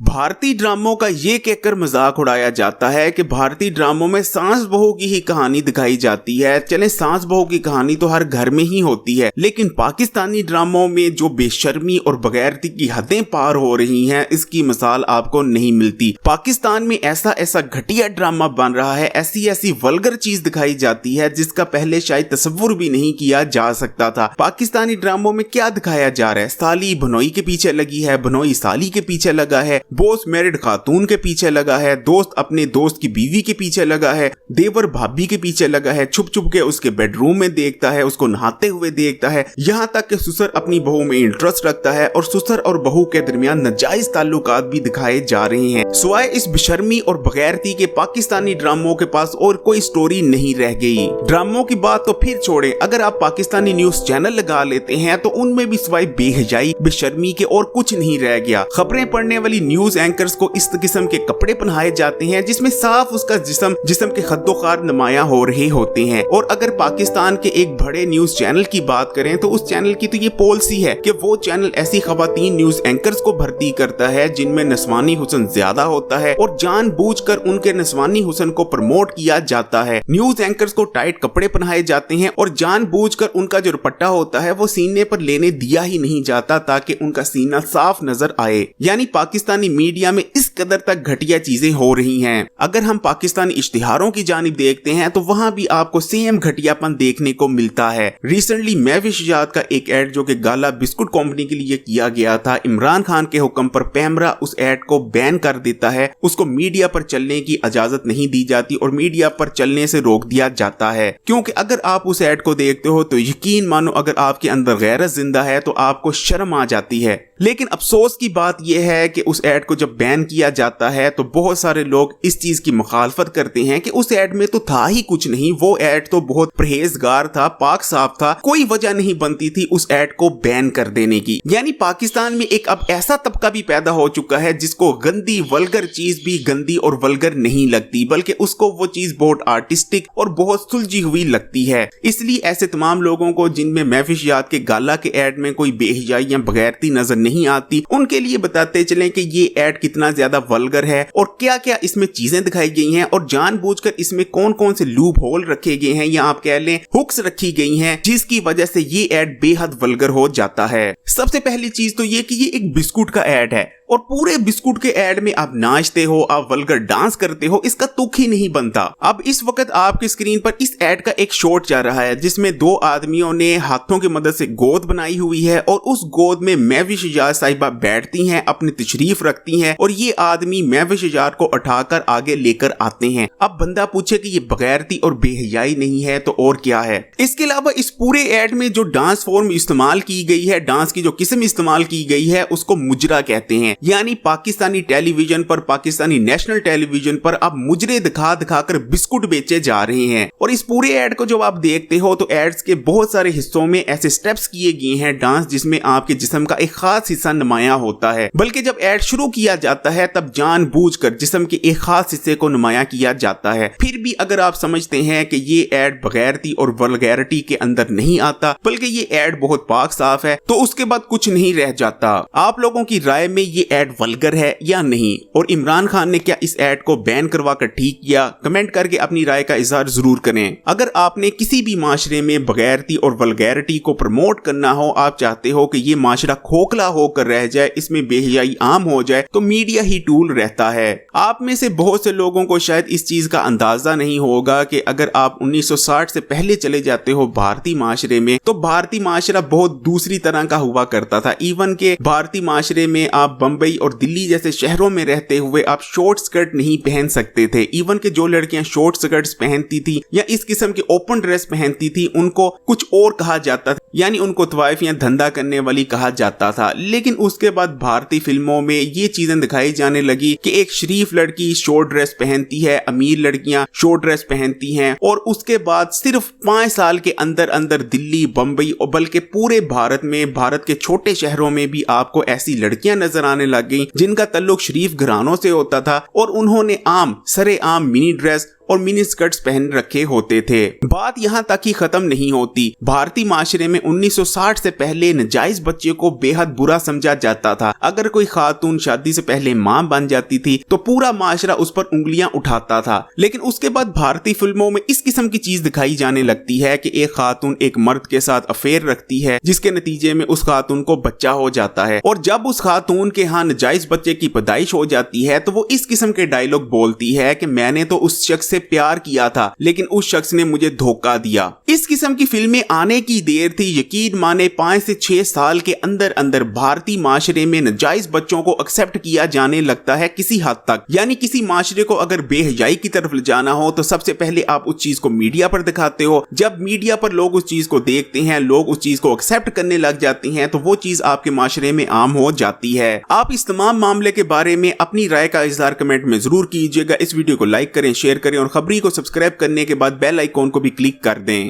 भारतीय ड्रामों का ये कहकर मजाक उड़ाया जाता है कि भारतीय ड्रामों में सास बहू की ही कहानी दिखाई जाती है। चले सास बहू की कहानी तो हर घर में ही होती है, लेकिन पाकिस्तानी ड्रामों में जो बेशर्मी और बगैरती की हदें पार हो रही हैं, इसकी मिसाल आपको नहीं मिलती। पाकिस्तान में ऐसा ऐसा घटिया ड्रामा बन रहा है, ऐसी ऐसी वल्गर चीज दिखाई जाती है जिसका पहले शायद तस्वुर भी नहीं किया जा सकता था। पाकिस्तानी ड्रामों में क्या दिखाया जा रहा है? साली भनोई के पीछे लगी है, भनोई साली के पीछे लगा है, बॉस मैरिड खातून के पीछे लगा है, दोस्त अपने दोस्त की बीवी के पीछे लगा है, देवर भाभी के पीछे लगा है, छुप छुप के उसके बेडरूम में देखता है, उसको नहाते हुए देखता है, यहाँ तक कि ससुर अपनी बहू में इंटरेस्ट रखता है और ससुर और बहू के दरमियान नाजायज ताल्लुकात भी दिखाए जा रहे हैं। सिवाय इस बेशर्मी और बगैरती के पाकिस्तानी ड्रामों के पास और कोई स्टोरी नहीं रह गई। ड्रामों की बात तो फिर छोड़े, अगर आप पाकिस्तानी न्यूज चैनल लगा लेते हैं तो उनमें भी सिवाय बेहजाई बेशर्मी के और कुछ नहीं रह गया। खबरें पढ़ने वाली न्यूज एंकर्स को इस किस्म के कपड़े पहनाए जाते हैं जिसमें साफ उसका जिस्म के खद्दोखार नुमाया हो रहे होते हैं। और अगर पाकिस्तान के एक बड़े न्यूज चैनल की बात करें तो उस चैनल की तो ये पॉलिसी है कि वो चैनल ऐसी खवातीन न्यूज एंकर्स को भर्ती करता है जिनमें नस्वानी हुस्न ज्यादा होता है और जानबूझकर उनके नस्वानी हुस्न को प्रमोट किया जाता है। न्यूज एंकर्स को टाइट कपड़े पहनाए जाते हैं और जानबूझकर उनका जो दुपट्टा होता है वो सीने पर लेने दिया ही नहीं जाता ताकि उनका सीना साफ नजर आए। यानी पाकिस्तानी मीडिया में इस कदर तक घटिया चीजें हो रही हैं। अगर हम पाकिस्तानी इश्तिहारों की जानिब देखते हैं तो वहां भी आपको सेम घटियापन देखने को मिलता है। रिसेंटली महविश इजाद का एक एड जो कि गाला बिस्कुट कंपनी के लिए किया गया था, इमरान खान के हुक्म पर पैमरा उस एड को बैन कर देता है। उसको मीडिया पर चलने की इजाजत नहीं दी जाती और मीडिया पर चलने से रोक दिया जाता है, क्योंकि अगर आप उस एड को देखते हो तो यकीन मानो अगर आपके अंदर गैरत जिंदा है तो आपको शर्म आ जाती है। लेकिन अफसोस की बात यह है कि उस एड को जब बैन किया जाता है तो बहुत सारे लोग इस चीज की मुखालफत करते हैं कि उस एड में तो था ही कुछ नहीं, वो एड तो बहुत परहेजगार था, पाक साफ था, कोई वजह नहीं बनती थी उस एड को बैन कर देने की। यानी पाकिस्तान में एक अब ऐसा तबका भी पैदा हो चुका है जिसको गंदी वल्गर चीज भी गंदी और वल्गर नहीं लगती, बल्कि उसको वो चीज बहुत आर्टिस्टिक और बहुत सुलझी हुई लगती है। इसलिए ऐसे तमाम लोगों को जिनमें महफिश याद के गाला के एड में कोई बेहिजाई या बगैरती नजर नहीं आती, उनके लिए बताते चलें कि ये एड कितना ज्यादा वल्गर है और क्या क्या इसमें चीजें दिखाई गई हैं और जानबूझकर इसमें कौन कौन से लूप होल रखे गए हैं या आप कह लें हुक्स रखी गई हैं जिसकी वजह से ये एड बेहद वल्गर हो जाता है। सबसे पहली चीज तो ये कि ये एक बिस्कुट का एड है और पूरे बिस्कुट के एड में आप नाचते हो, आप वल्गर डांस करते हो, इसका तुक ही नहीं बनता। अब इस वक्त आपकी स्क्रीन पर इस एड का एक शॉट जा रहा है जिसमें दो आदमियों ने हाथों की मदद से गोद बनाई हुई है और उस गोद में महविश इजाज साहिबा बैठती हैं, अपनी तशरीफ रखती हैं और ये आदमी महविश इजाज को उठाकर आगे लेकर आते हैं। अब बंदा पूछे कि ये बगैरती और बेहयाई नहीं है तो और क्या है? इसके अलावा इस पूरे एड में जो डांस फॉर्म इस्तेमाल की गई है, डांस की जो किस्म इस्तेमाल की गई है, उसको मुजरा कहते हैं। यानी पाकिस्तानी टेलीविजन पर, पाकिस्तानी नेशनल टेलीविजन पर अब मुजरे दिखा दिखाकर बिस्कुट बेचे जा रहे हैं। और इस पूरे एड को जब आप देखते हो तो एड्स के बहुत सारे हिस्सों में ऐसे स्टेप्स किए गए हैं डांस जिसमें आपके जिस्म का एक खास हिस्सा नुमाया होता है, बल्कि जब एड शुरू किया जाता है तब जानबूझकर जिस्म के एक खास हिस्से को नुमाया किया जाता है। फिर भी अगर आप समझते हैं कि ये एड बगैरती और वल्गैरिटी के अंदर नहीं आता बल्कि ये एड बहुत पाक साफ है, तो उसके बाद कुछ नहीं रह जाता। आप लोगों की राय में ये एड वल्गर है या नहीं, और इमरान खान ने क्या इस एड को बैन करवा कर ठीक किया? कमेंट करके अपनी राय का इजहार जरूर करें। अगर आपने किसी भी माशरे में बगैरती और वल्गैरिटी को प्रमोट करना हो, आप चाहते हो कि ये माशरा खोखला होकर रह जाए, इसमें बेहयाई आम हो जाए, तो मीडिया ही टूल रहता है। आप में से बहुत से लोगों को शायद इस चीज का अंदाजा नहीं होगा कि अगर आप 1960 से पहले चले जाते हो भारतीय माशरे में, तो भारतीय माशरा बहुत दूसरी तरह का हुआ करता था। इवन के भारतीय माशरे में आप बम्बई और दिल्ली जैसे शहरों में रहते हुए आप शॉर्ट स्कर्ट नहीं पहन सकते थे। इवन के जो लड़कियां शॉर्ट स्कर्ट्स पहनती थी या इस किस्म के ओपन ड्रेस पहनती थी उनको कुछ और कहा जाता था, यानी उनको तवाइफ या धंधा करने वाली कहा जाता था। लेकिन उसके बाद भारतीय फिल्मों में ये चीजें दिखाई जाने लगी कि एक शरीफ लड़की शॉर्ट ड्रेस पहनती है, अमीर लड़कियां शॉर्ट ड्रेस पहनती हैं, और उसके बाद सिर्फ 5 साल के अंदर अंदर दिल्ली, बम्बई और बल्कि पूरे भारत में, भारत के छोटे शहरों में भी आपको ऐसी लड़कियां नजर आने लग गई जिनका तल्लुक शरीफ घरानों से होता था और उन्होंने आम सरे आम मिनी ड्रेस और मिनी स्कर्ट्स पहन रखे होते थे। बात यहाँ तक ही खत्म नहीं होती। भारतीय माशरे में 1960 से पहले नाजायज बच्चे को बेहद बुरा समझा जाता था। अगर कोई खातून शादी से पहले मां बन जाती थी तो पूरा माशरा उस पर उंगलियां उठाता था। लेकिन उसके बाद भारतीय फिल्मों में इस किस्म की चीज दिखाई जाने लगती है कि एक खातून एक मर्द के साथ अफेयर रखती है, जिसके नतीजे में उस खातून को बच्चा हो जाता है, और जब उस खातून के यहाँ नाजायज बच्चे की पैदाइश हो जाती है तो वो इस किस्म के डायलॉग बोलती है कि मैंने तो उस शख्स से प्यार किया था लेकिन उस शख्स ने मुझे धोखा दिया। इस किस्म की फिल्में आने की देर थी। यकीन माने 5 से 6 साल के अंदर अंदर भारतीय माशरे में नाजायज बच्चों को एक्सेप्ट किया जाने लगता है किसी हद तक। यानी किसी माशरे को अगर बेहयाई की तरफ ले जाना हो तो सबसे पहले आप उस चीज को मीडिया पर दिखाते हो। जब मीडिया पर लोग उस चीज को देखते हैं, लोग उस चीज को एक्सेप्ट करने लग जाते हैं, तो वो चीज आपके माशरे में आम हो जाती है। आप इस तमाम मामले के बारे में अपनी राय का इजहार कमेंट में जरूर कीजिएगा। इस वीडियो को लाइक करें, शेयर करें और खबरी को सब्सक्राइब करने के बाद बेल आइकॉन को भी क्लिक कर दें।